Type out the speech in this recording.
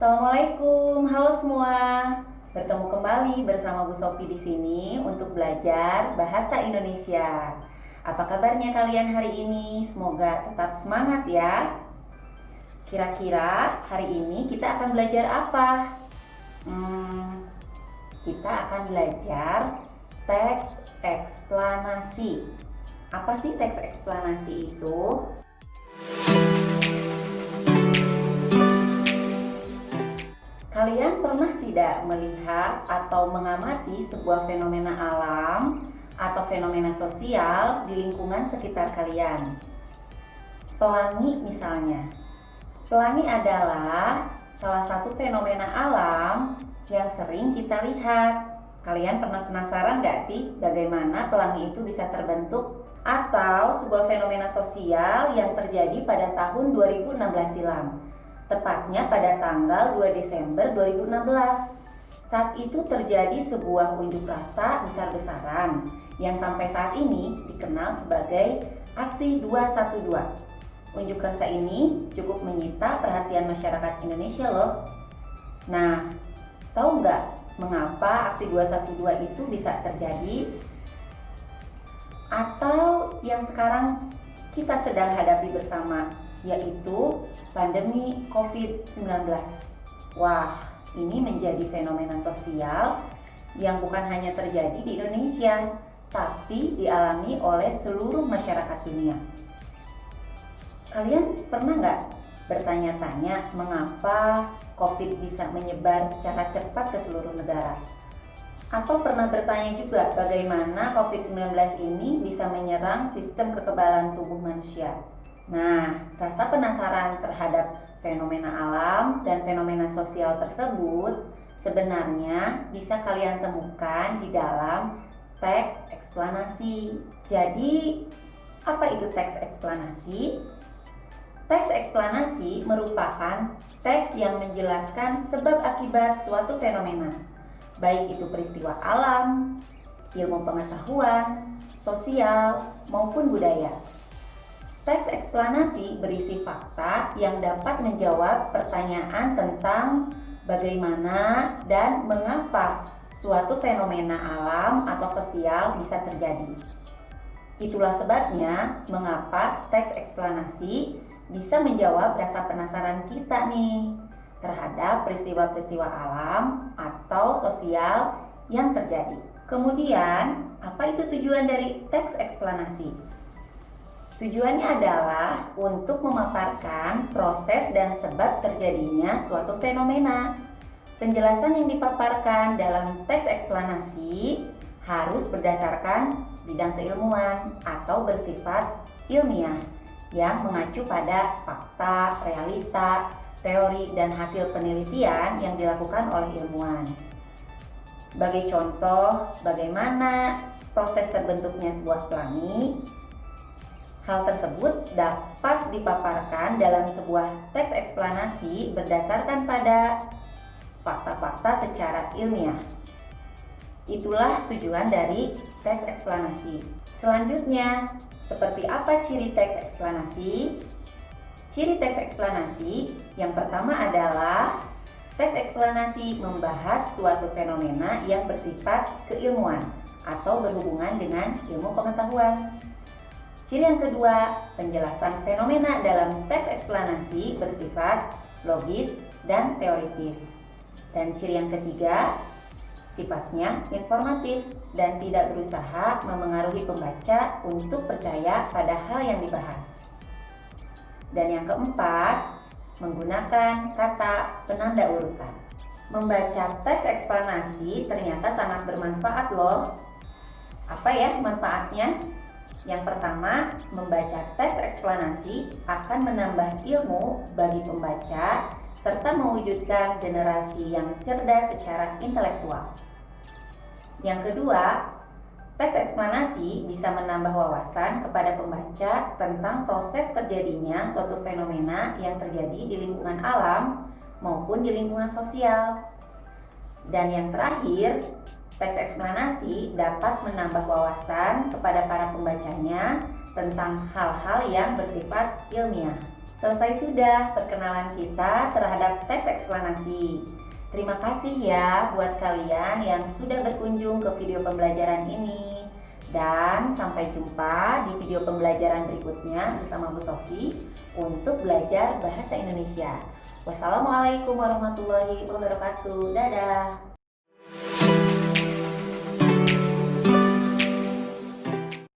Assalamualaikum, halo semua. Bertemu kembali bersama Bu Sofi di sini untuk belajar bahasa Indonesia. Apa kabarnya kalian hari ini? Semoga tetap semangat ya. Kira-kira hari ini kita akan belajar apa? Kita akan belajar teks eksplanasi. Apa sih teks eksplanasi itu? Kalian pernah tidak melihat atau mengamati sebuah fenomena alam atau fenomena sosial di lingkungan sekitar kalian? Pelangi misalnya. Pelangi adalah salah satu fenomena alam yang sering kita lihat. Kalian pernah penasaran gak sih bagaimana pelangi itu bisa terbentuk? Atau sebuah fenomena sosial yang terjadi pada tahun 2016 silam, tepatnya pada tanggal 2 Desember 2016. Saat itu terjadi sebuah unjuk rasa besar-besaran yang sampai saat ini dikenal sebagai Aksi 212. Unjuk rasa ini cukup menyita perhatian masyarakat Indonesia loh. Nah, tahu nggak mengapa Aksi 212 itu bisa terjadi? Atau yang sekarang kita sedang hadapi bersama, yaitu pandemi COVID-19. Wah, ini menjadi fenomena sosial yang bukan hanya terjadi di Indonesia, tapi dialami oleh seluruh masyarakat dunia. Kalian pernah nggak bertanya-tanya mengapa COVID bisa menyebar secara cepat ke seluruh negara? Atau pernah bertanya juga bagaimana COVID-19 ini bisa menyerang sistem kekebalan tubuh manusia? Nah, rasa penasaran terhadap fenomena alam dan fenomena sosial tersebut sebenarnya bisa kalian temukan di dalam teks eksplanasi. Jadi, apa itu teks eksplanasi? Teks eksplanasi merupakan teks yang menjelaskan sebab akibat suatu fenomena, baik itu peristiwa alam, ilmu pengetahuan, sosial, maupun budaya. Teks eksplanasi berisi fakta yang dapat menjawab pertanyaan tentang bagaimana dan mengapa suatu fenomena alam atau sosial bisa terjadi. Itulah sebabnya mengapa teks eksplanasi bisa menjawab rasa penasaran kita nih terhadap peristiwa-peristiwa alam atau sosial yang terjadi. Kemudian, apa itu tujuan dari teks eksplanasi? Tujuannya adalah untuk memaparkan proses dan sebab terjadinya suatu fenomena. Penjelasan yang dipaparkan dalam teks eksplanasi harus berdasarkan bidang keilmuan atau bersifat ilmiah yang mengacu pada fakta, realita, teori, dan hasil penelitian yang dilakukan oleh ilmuwan. Sebagai contoh, bagaimana proses terbentuknya sebuah pelangi. Hal tersebut dapat dipaparkan dalam sebuah teks eksplanasi berdasarkan pada fakta-fakta secara ilmiah. Itulah tujuan dari teks eksplanasi. Selanjutnya, seperti apa ciri teks eksplanasi? Ciri teks eksplanasi yang pertama adalah teks eksplanasi membahas suatu fenomena yang bersifat keilmuan atau berhubungan dengan ilmu pengetahuan. Ciri yang kedua, penjelasan fenomena dalam teks eksplanasi bersifat logis dan teoritis. Dan ciri yang ketiga, sifatnya informatif dan tidak berusaha memengaruhi pembaca untuk percaya pada hal yang dibahas. Dan yang keempat, menggunakan kata penanda urutan. Membaca teks eksplanasi ternyata sangat bermanfaat loh. Apa ya manfaatnya? Yang pertama, membaca teks eksplanasi akan menambah ilmu bagi pembaca serta mewujudkan generasi yang cerdas secara intelektual. Yang kedua, teks eksplanasi bisa menambah wawasan kepada pembaca tentang proses terjadinya suatu fenomena yang terjadi di lingkungan alam maupun di lingkungan sosial. Dan yang terakhir, teks eksplanasi dapat menambah wawasan kepada para pembacanya tentang hal-hal yang bersifat ilmiah. Selesai sudah perkenalan kita terhadap teks eksplanasi. Terima kasih ya buat kalian yang sudah berkunjung ke video pembelajaran ini. Dan sampai jumpa di video pembelajaran berikutnya bersama Bu Sofi untuk belajar bahasa Indonesia. Wassalamualaikum warahmatullahi wabarakatuh. Dadah.